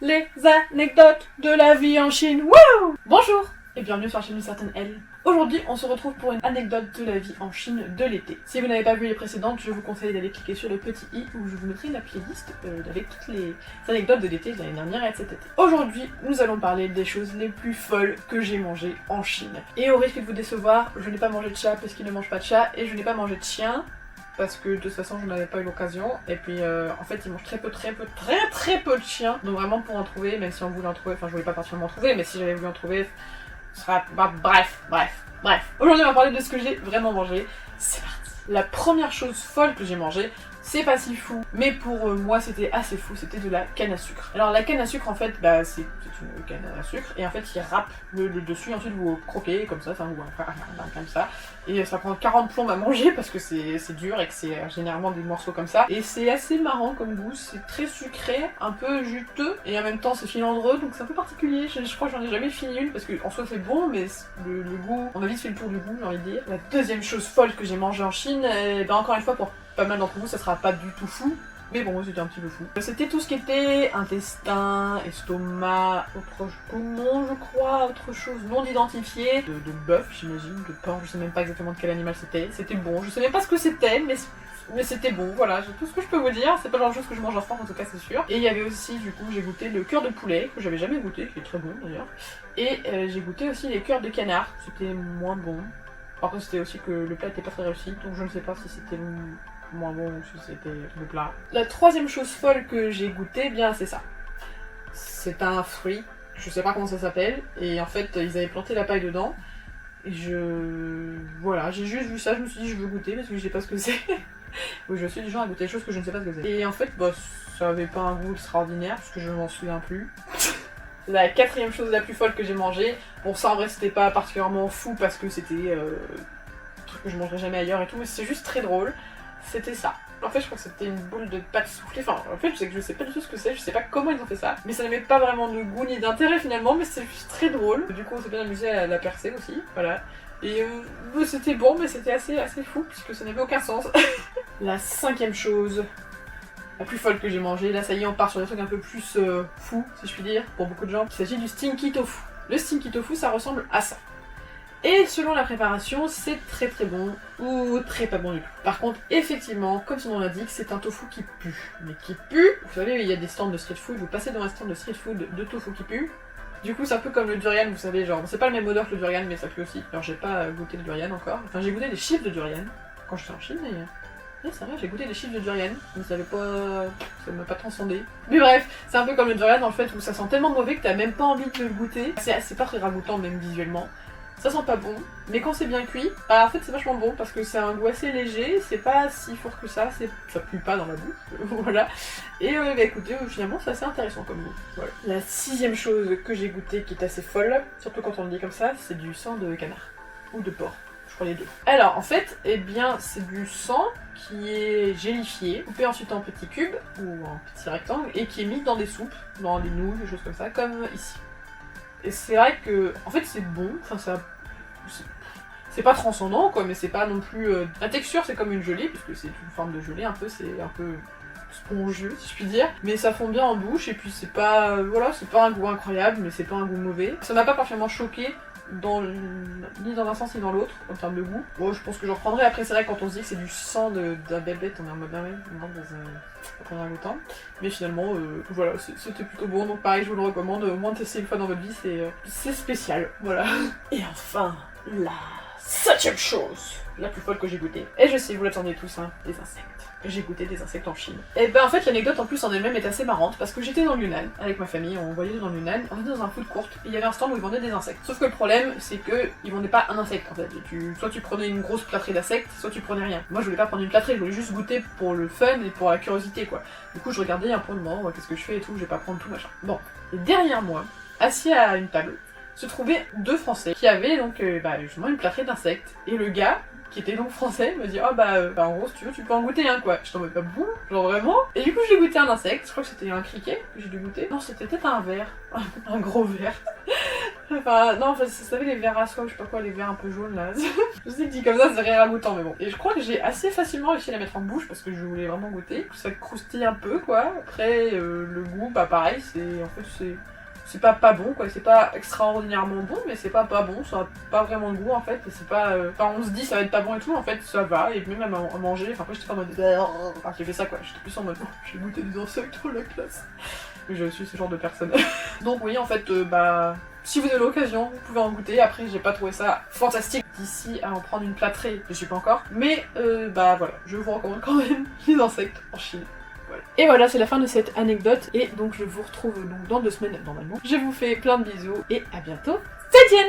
Les anecdotes de la vie en Chine. Wouh! Bonjour et bienvenue sur la chaîne d'une certaine Elle. Aujourd'hui, on se retrouve pour une anecdote de la vie en Chine de l'été. Si vous n'avez pas vu les précédentes, je vous conseille d'aller cliquer sur le petit i où je vous mettrai la playlist avec toutes les anecdotes de l'été de l'année dernière et de cet été. Aujourd'hui, nous allons parler des choses les plus folles que j'ai mangées en Chine. Et au risque de vous décevoir, je n'ai pas mangé de chat parce qu'il ne mange pas de chat et je n'ai pas mangé de chien parce que de toute façon je n'avais pas eu l'occasion et puis en fait ils mangent très peu de chiens, donc vraiment pour en trouver, même si on voulait en trouver, enfin je voulais pas particulièrement en trouver, mais si j'avais voulu en trouver, ce sera... bref. Aujourd'hui on va parler de ce que j'ai vraiment mangé, c'est parti. La première chose folle que j'ai mangée, c'est pas si fou, mais pour moi c'était assez fou, c'était de la canne à sucre. Alors la canne à sucre en fait, bah c'est une canne à sucre, et en fait ils râpent le dessus, et ensuite vous croquez comme ça, ou comme ça, et ça prend 40 plombes à manger parce que c'est dur et que c'est généralement des morceaux comme ça, et c'est assez marrant comme goût, c'est très sucré, un peu juteux, et en même temps c'est filandreux, donc c'est un peu particulier, je crois que j'en ai jamais fini une, parce qu'en soi c'est bon, mais le goût, on a vite fait le tour du goût, j'ai envie de dire. La deuxième chose folle que j'ai mangée en Chine, ben encore une fois pour pas mal d'entre vous, ça sera pas du tout fou, mais bon, c'était un petit peu fou. C'était tout ce qui était intestin, estomac, autre poumon, je crois, autre chose non identifiée, de bœuf, j'imagine, de porc, je sais même pas exactement de quel animal c'était bon, je sais même pas ce que c'était, mais c'était bon, voilà, c'est tout ce que je peux vous dire, c'est pas le genre de chose que je mange en France en tout cas, c'est sûr. Et il y avait aussi, du coup, j'ai goûté le cœur de poulet, que j'avais jamais goûté, qui est très bon d'ailleurs, et j'ai goûté aussi les cœurs de canard, c'était moins bon. Après c'était aussi que le plat était pas très réussi, donc je ne sais pas si c'était moins bon ou si c'était le plat. La troisième chose folle que j'ai goûté, bien c'est ça. C'est un fruit, je sais pas comment ça s'appelle, et en fait ils avaient planté la paille dedans, et voilà, j'ai juste vu ça, je me suis dit je veux goûter parce que je sais pas ce que c'est. Oui, je suis du genre à goûter des choses que je ne sais pas ce que c'est. Et en fait, bah, ça avait pas un goût extraordinaire, parce que je m'en souviens plus. La quatrième chose la plus folle que j'ai mangée, bon ça en vrai c'était pas particulièrement fou parce que c'était un truc que je mangerais jamais ailleurs et tout, mais c'est juste très drôle, c'était ça. En fait je crois que c'était une boule de pâte soufflée, enfin en fait je sais pas du tout ce que c'est, je sais pas comment ils ont fait ça, mais ça n'avait pas vraiment de goût ni d'intérêt finalement, mais c'est juste très drôle. Du coup on s'est bien amusé à la percer aussi, voilà. Et c'était bon, mais c'était assez fou puisque ça n'avait aucun sens. La cinquième chose la plus folle que j'ai mangée, là ça y est on part sur des trucs un peu plus fous si je puis dire pour beaucoup de gens. Il s'agit du stinky tofu. Le stinky tofu ça ressemble à ça. Et selon la préparation c'est très bon ou très pas bon du tout. Par contre effectivement comme son nom l'indique c'est un tofu qui pue. Mais qui pue, vous savez il y a des stands de street food, vous passez dans un stand de street food de tofu qui pue. Du coup c'est un peu comme le durian vous savez genre c'est pas le même odeur que le durian mais ça pue aussi. Alors j'ai pas goûté le durian encore, enfin j'ai goûté des chips de durian quand j'étais en Chine d'ailleurs. Oui, c'est vrai, j'ai goûté des chips de durian, mais ça m'a pas transcendé. Mais bref, c'est un peu comme le durian en fait, où ça sent tellement mauvais que t'as même pas envie de le goûter. C'est pas très ragoûtant même visuellement. Ça sent pas bon, mais quand c'est bien cuit, bah en fait c'est vachement bon parce que c'est un goût assez léger, c'est pas si fort que ça pue pas dans la bouche, voilà. Et bah écoutez, finalement c'est assez intéressant comme goût, voilà. La sixième chose que j'ai goûté qui est assez folle, surtout quand on le dit comme ça, c'est du sang de canard, ou de porc. Je crois les deux. Alors en fait, eh bien c'est du sang qui est gélifié, coupé ensuite en petits cubes ou en petits rectangles et qui est mis dans des soupes, dans des nouilles, des choses comme ça, comme ici. Et c'est vrai que en fait c'est bon, enfin ça c'est pas transcendant quoi, mais c'est pas non plus la texture c'est comme une gelée puisque c'est une forme de gelée un peu, c'est un peu spongieux si je puis dire, mais ça fond bien en bouche et puis c'est pas voilà, c'est pas un goût incroyable mais c'est pas un goût mauvais. Ça m'a pas particulièrement choqué ni dans un sens ni dans l'autre en termes de goût. Bon, je pense que j'en reprendrai. Après c'est vrai que quand on se dit que c'est du sang d'un bébête on est en mode ah ouais, non, dans un goûtant. Mais finalement voilà, c'était plutôt bon, donc pareil je vous le recommande, au moins tester une fois dans votre vie, c'est spécial, voilà. Et enfin, la septième chose la plus folle que j'ai goûtée, et je sais vous l'attendez tous hein, des insectes. J'ai goûté des insectes en Chine. Et ben en fait l'anecdote en plus en elle-même est assez marrante parce que j'étais dans le Yunnan avec ma famille, on voyageait dans le Yunnan, on était dans un food court et il y avait un stand où ils vendaient des insectes. Sauf que le problème c'est que ils vendaient pas un insecte en fait. Soit tu prenais une grosse plâtrée d'insectes, soit tu prenais rien. Moi je voulais pas prendre une plâtrée, je voulais juste goûter pour le fun et pour la curiosité quoi. Du coup je regardais un peu de moi, qu'est-ce que je fais et tout, je vais pas prendre tout machin. Bon, et derrière moi, assis à une table, se trouvaient deux Français qui avaient donc justement une plâtrée d'insectes. Et le gars qui était donc français, me dit en gros si tu veux tu peux en goûter un quoi. Je t'en mets pas bon, genre vraiment. Et du coup j'ai goûté un insecte, je crois que c'était un criquet que j'ai dû goûter. Non c'était peut-être un ver, un gros ver. Enfin, non, enfin, vous savez, les verres à soie, je sais pas quoi, les verres un peu jaunes là. Je sais que dit comme ça, c'est rien ragoûtant, mais bon. Et je crois que j'ai assez facilement réussi à la mettre en bouche parce que je voulais vraiment goûter. Ça croustille un peu, quoi. Après, le goût, bah pareil, c'est. En fait, c'est pas bon, quoi. C'est pas extraordinairement bon, mais c'est pas bon. Ça a pas vraiment de goût, en fait. Et c'est pas. Enfin, on se dit ça va être pas bon et tout, en fait, ça va. Et même à manger, enfin, après, j'étais pas en mode. Enfin, j'ai fait ça, quoi. J'étais plus en mode. J'ai goûté des insectes dans la classe. Je suis ce genre de personne. Donc oui, en fait, bah, si vous avez l'occasion, vous pouvez en goûter. Après, j'ai pas trouvé ça fantastique d'ici à en prendre une plâtrée, je suis pas encore. Mais bah voilà, je vous recommande quand même les insectes en Chine. Voilà. Et voilà, c'est la fin de cette anecdote. Et donc je vous retrouve donc dans 2 semaines normalement. Je vous fais plein de bisous et à bientôt. 再见